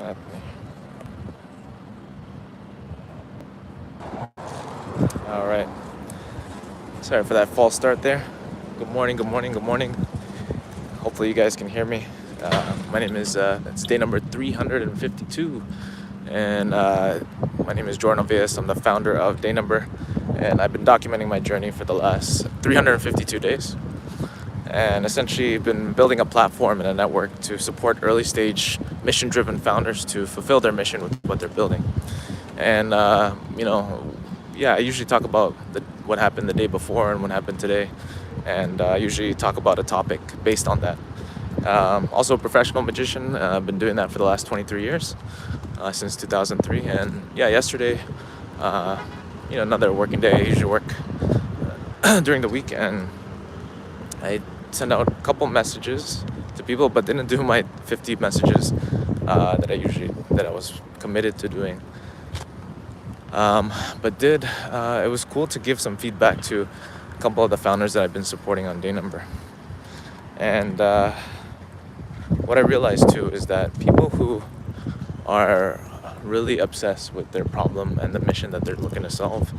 happening? All right. Sorry for that false start there. Good morning, good morning, good morning. Hopefully you guys can hear me. My name is, it's day number 352. And my name is Jordan Ovias. I'm the founder of dayNumber. And I've been documenting my journey for the last 352 days. And essentially been building a platform and a network to support early stage mission-driven founders to fulfill their mission with what they're building. And I usually talk about what happened the day before and what happened today, and I usually talk about a topic based on that. Also a professional magician. I've been doing that for the last 23 years, since 2003. And yesterday, another working day. I usually work during the week, and I sent out a couple messages to people, but didn't do my 50 messages that I was committed to doing. It was cool to give some feedback to a couple of the founders that I've been supporting on dayNumber. And what I realized too is that people who are really obsessed with their problem and the mission that they're looking to solve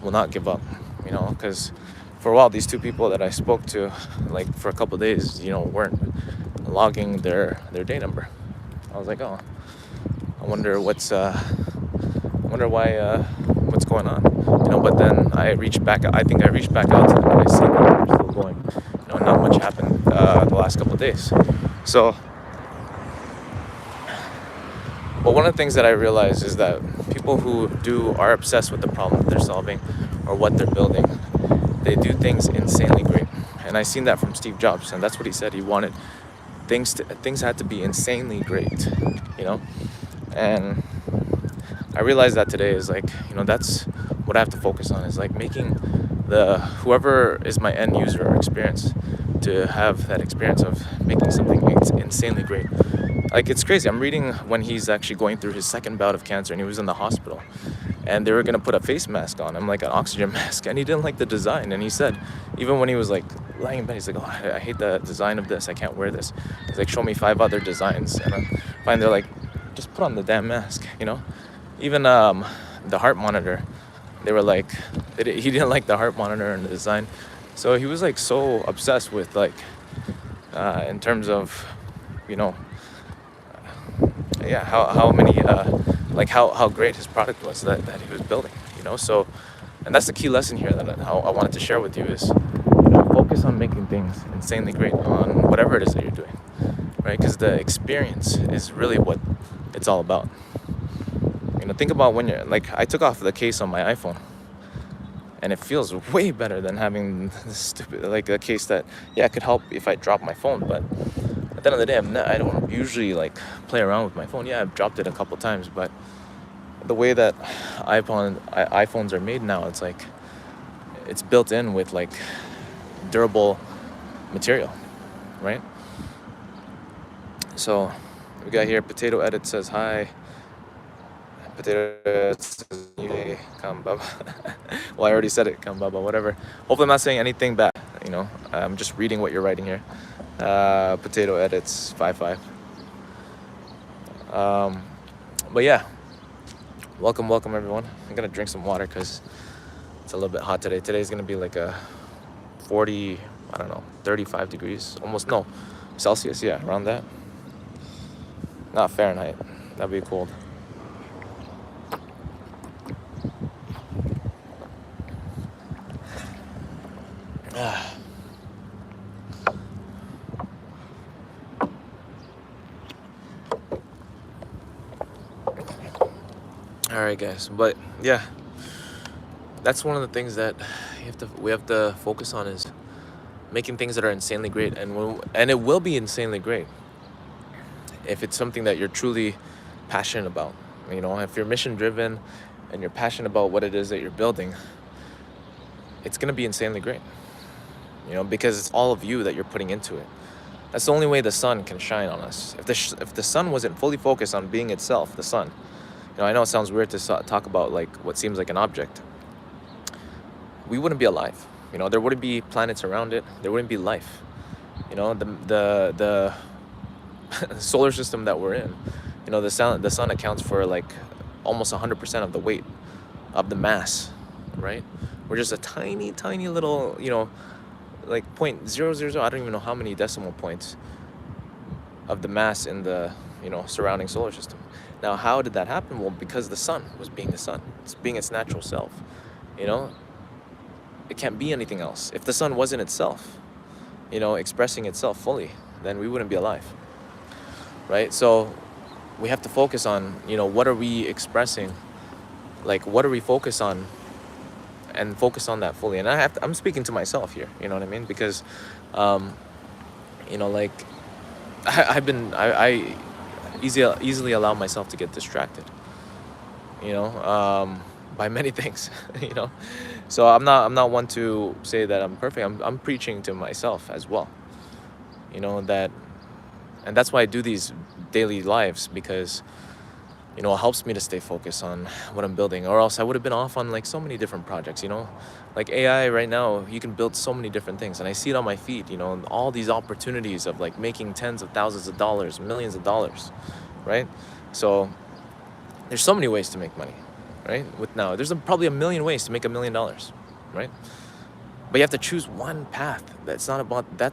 will not give up, because for a while, these two people that I spoke to, like for a couple of days, weren't logging their dayNumber. I was like, oh, I wonder what's going on, but then I reached back out to them and I see that they're still going. Not much happened the last couple of days. So, but one of the things that I realized is that people who are obsessed with the problem that they're solving or what they're building, they do things insanely great. And I seen that from Steve Jobs, and that's what he said. He wanted things had to be insanely great, and I realized that today is like, that's what I have to focus on, is like making whoever is my end user or experience to have that experience of making something insanely great. Like, it's crazy. I'm reading when he's actually going through his second bout of cancer and he was in the hospital and they were going to put a face mask on him, like an oxygen mask, and he didn't like the design. And he said, even when he was like lying in bed, he's like, oh, I hate the design of this. I can't wear this. He's like, show me 5 other designs. And I find they're like, just put on the damn mask, Even the heart monitor, they were like, he didn't like the heart monitor and the design. So he was like so obsessed with like, in terms of, how many, how great his product was that he was building, So, and that's the key lesson here that I wanted to share with you is, focus on making things insanely great on whatever it is that you're doing, right? Because the experience is really what it's all about. Think about when you're like, I took off the case on my iPhone and it feels way better than having this stupid, like a case that, could help if I drop my phone. But at the end of the day, I don't usually like play around with my phone. I've dropped it a couple times, but the way that iPhones are made now, it's like, it's built in with like durable material, right? So we got here, Potato Edit says hi. Potato Edit says, hey, come baba. Well, I already said it, come baba, whatever. Hopefully I'm not saying anything bad, I'm just reading what you're writing here. Potato Edits 55. But yeah, welcome everyone. I'm gonna drink some water because it's a little bit hot today. Today's gonna be like a 40, 35 degrees, almost, no, Celsius, around that. Not Fahrenheit, that'd be cold. All right, guys, but that's one of the things that we have to focus on, is making things that are insanely great, and it will be insanely great if it's something that you're truly passionate about. If you're mission driven and you're passionate about what it is that you're building, it's gonna be insanely great. Because it's all of you that you're putting into it. That's the only way the sun can shine on us. If the sun wasn't fully focused on being itself, the sun, I know it sounds weird to talk about like what seems like an object. We wouldn't be alive. There wouldn't be planets around it. There wouldn't be life. The solar system that we're in You know, the sun accounts for like almost 100% of the weight of the mass, right? We're just a tiny, tiny little, like 0.000, I don't even know how many decimal points of the mass in the, surrounding solar system. Now, how did that happen? Well, because the sun was being the sun. It's being its natural self. You know, it can't be anything else. If the sun wasn't itself, expressing itself fully, then we wouldn't be alive, right? So we have to focus on, what are we expressing? Like, what are we focused on? And focus on that fully. And I'm speaking to myself here, you know what I mean? Because, like, I easily allow myself to get distracted, by many things, So I'm not one to say that I'm perfect. I'm preaching to myself as well, that, and that's why I do these daily lives, because it helps me to stay focused on what I'm building, or else I would have been off on like so many different projects, like AI right now, you can build so many different things, and I see it on my feed, all these opportunities of like making tens of thousands of dollars, millions of dollars, right? So there's so many ways to make money, right? There's probably a million ways to make $1 million, right? But you have to choose one path. That's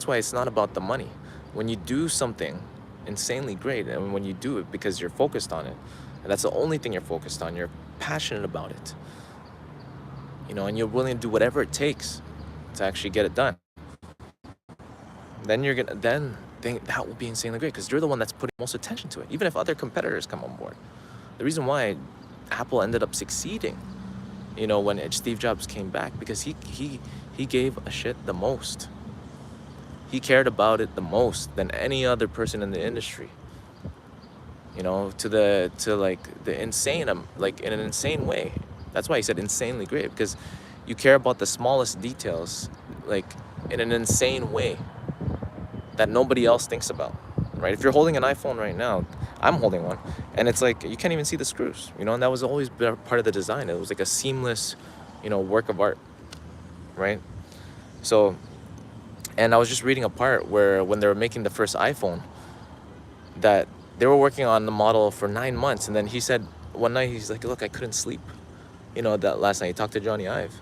why it's not about the money. When you do something insanely great, and when you do it because you're focused on it, and that's the only thing you're focused on, you're passionate about it, and you're willing to do whatever it takes to actually get it done, then you're gonna think that will be insanely great, because you're the one that's putting most attention to it, even if other competitors come on board. The reason why Apple ended up succeeding, when Steve Jobs came back, because he gave a shit the most. He cared about it the most than any other person in the industry. To the insane, like in an insane way. That's why he said insanely great, because you care about the smallest details, like in an insane way that nobody else thinks about, right? If you're holding an iPhone right now, I'm holding one, and it's like you can't even see the screws, and that was always part of the design. It was like a seamless, work of art, right? So, and I was just reading a part where when they were making the first iPhone, that they were working on the model for 9 months, and then he said one night, he's like, look, I couldn't sleep, that last night. He talked to Johnny Ive,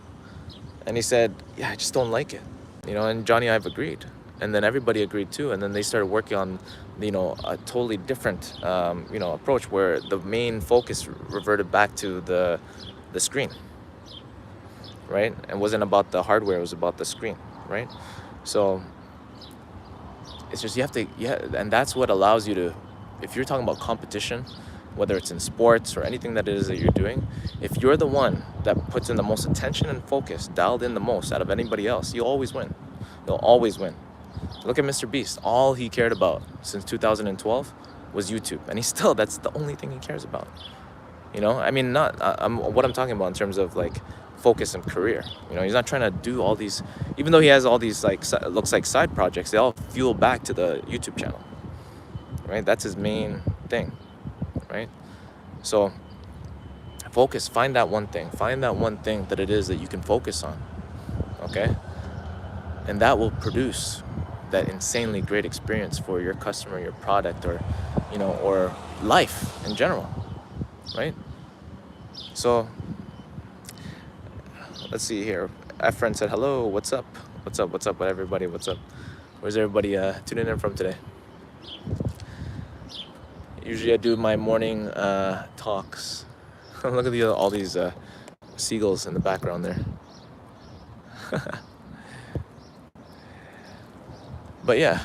and he said, yeah, I just don't like it, and Johnny Ive agreed, and then everybody agreed too, and then they started working on, a totally different, approach, where the main focus reverted back to the screen, right? And wasn't about the hardware, it was about the screen, right? So it's just, and that's what allows you to, if you're talking about competition, whether it's in sports or anything that it is that you're doing, if you're the one that puts in the most attention and focus, dialed in the most out of anybody else, you'll always win. You'll always win. Look at Mr. Beast. All he cared about since 2012 was YouTube, and that's the only thing he cares about. I mean, what I'm talking about in terms of like focus and career. He's not trying to do all these, even though he has all these like looks like side projects, they all fuel back to the YouTube channel, right? That's his main thing, right? So focus, find that one thing that it is that you can focus on, okay? And that will produce that insanely great experience for your customer, your product, or or life in general, right? So let's see here. A friend said, hello, what's up with everybody? What's up? Where's everybody tuning in from today? Usually I do my morning talks. Look at all these seagulls in the background there. But yeah,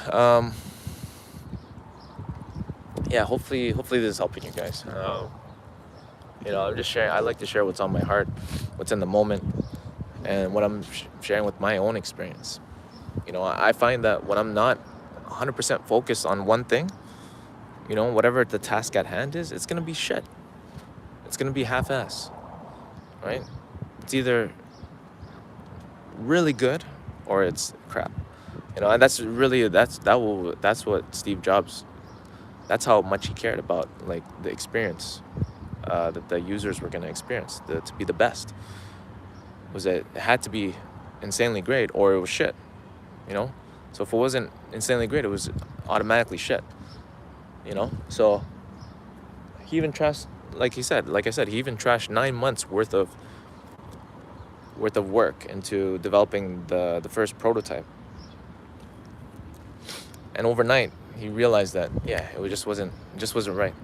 hopefully this is helping you guys. I'm just sharing. I like to share what's on my heart, what's in the moment, and what I'm sharing with my own experience. I find that when I'm not 100% focused on one thing, whatever the task at hand is, it's gonna be shit. It's gonna be half-ass, right? It's either really good or it's crap. And that's what Steve Jobs, that's how much he cared about, like, the experience that the users were going to experience, to be the best, was that it had to be insanely great or it was shit, So if it wasn't insanely great, it was automatically shit, So he even trashed, like I said, he even trashed 9 months worth of work into developing the first prototype. And overnight, he realized that, yeah, it just wasn't right.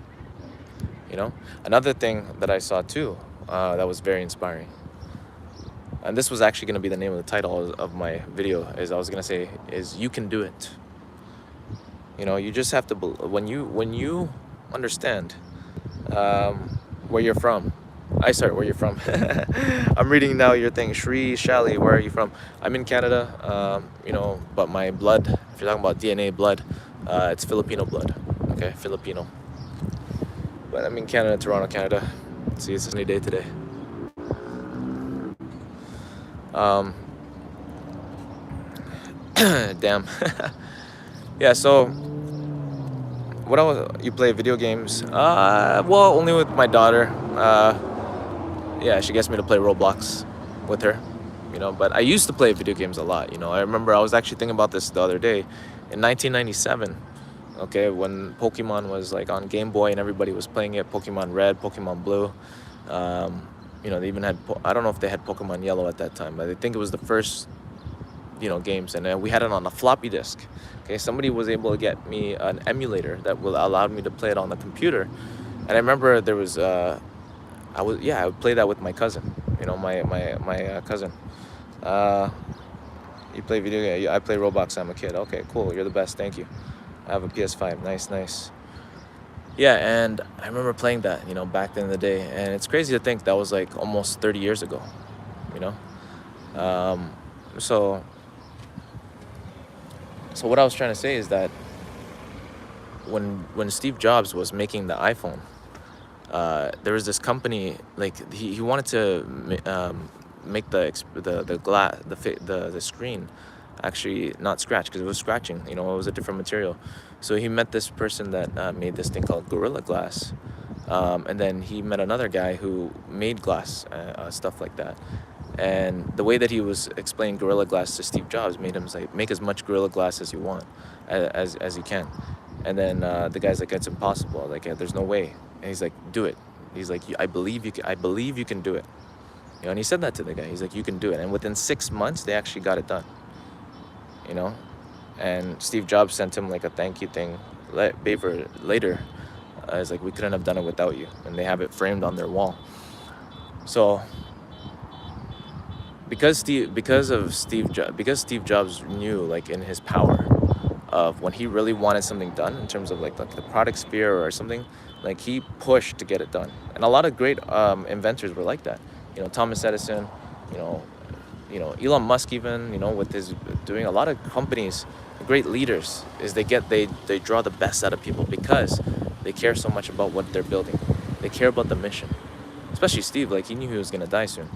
You know, another thing that I saw too, that was very inspiring. And this was actually going to be the name of the title of my video. I was going to say, you can do it. You know, you just have to, when you understand where you're from. Where you're from. I'm reading now your thing. Shri Shali, where are you from? I'm in Canada, you know, but my blood, if you're talking about DNA blood, it's Filipino blood. Okay, Filipino. But I'm in Canada, Toronto, Canada. See, it's a sunny day today. Damn. Yeah, so you play video games? Well, only with my daughter. Yeah, she gets me to play Roblox with her, you know, but I used to play video games a lot, you know. I remember I was actually thinking about this the other day. In 1997, okay, when Pokemon was like on Game Boy and everybody was playing it, Pokemon Red, Pokemon Blue, you know, they even had, I don't know if they had Pokemon Yellow at that time, but I think it was the first, you know, games, and we had it on a floppy disk. Okay, somebody was able to get me an emulator that allowed me to play it on the computer. And I remember there was I would play that with my cousin, you know, my cousin. You play video game? I play Roblox. I'm a kid. Okay, cool. You're the best. Thank you. I have a PS5. Nice. Yeah, and I remember playing that, you know, back in the day, and it's crazy to think that was like almost 30 years ago, you know. So what I was trying to say is that when Steve Jobs was making the iPhone, there was this company, like he wanted to make the glass, the screen actually not scratch, because it was scratching, you know, it was a different material. So he met this person that made this thing called Gorilla Glass, and then he met another guy who made glass, stuff like that. And the way that he was explaining Gorilla Glass to Steve Jobs made him say, make as much Gorilla Glass as you want, as you can. And then the guy's like, it's impossible. Like, there's no way. And he's like, do it. He's like, I believe you can do it. You know, and he said that to the guy. He's like, you can do it. And within 6 months, they actually got it done. You know, and Steve Jobs sent him like a thank you thing later. It's like, we couldn't have done it without you. And they have it framed on their wall. So because Steve Jobs knew, like, in his power of when he really wanted something done in terms of like the product sphere or something, like, he pushed to get it done. And a lot of great inventors were like that. You know, Thomas Edison, you know, Elon Musk, even, you know, with his doing a lot of companies, great leaders, is they draw the best out of people because they care so much about what they're building. They care about the mission. Especially Steve, like, he knew he was gonna die soon.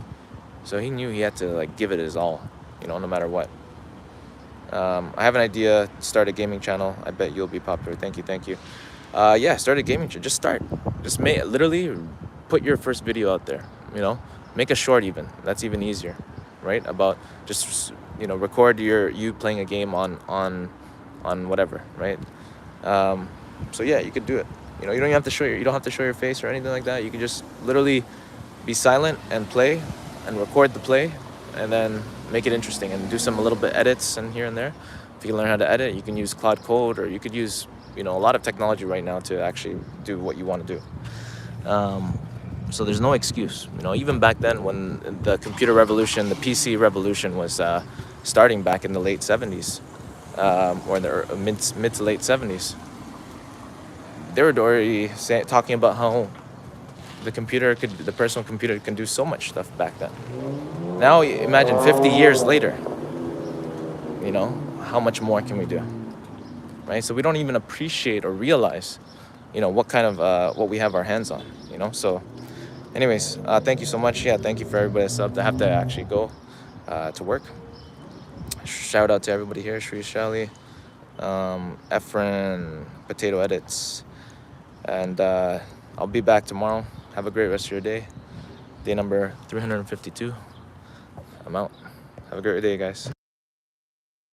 So he knew he had to, like, give it his all, you know, no matter what. I have an idea, start a gaming channel. I bet you'll be popular. Thank you. Yeah, start a gaming channel. Just start. Just literally put your first video out there, you know. Make a short even. That's even easier, right? About just, you know, record you playing a game on whatever, right? So yeah, you could do it. You know, you don't have to show your face or anything like that. You can just literally be silent and play and record the play, and then make it interesting and do a little bit edits and here and there. If you can learn how to edit, you can use Cloud Code, or you could use, you know, a lot of technology right now to actually do what you want to do. So there's no excuse, you know. Even back then, when the computer revolution, the PC revolution was starting back in the late 70s, or in the mid to late 70s, they were already talking about how the personal computer can do so much stuff back then. Now imagine 50 years later, you know, how much more can we do, right? So we don't even appreciate or realize, you know, what kind of what we have our hands on, you know. So anyways, thank you so much. Yeah, thank you for everybody that's up. I have to actually go to work. Shout out to everybody here, Shri Shali, Efren, Potato Edits, and I'll be back tomorrow. Have a great rest of your day. Day number 352. I'm out. Have a great day, guys.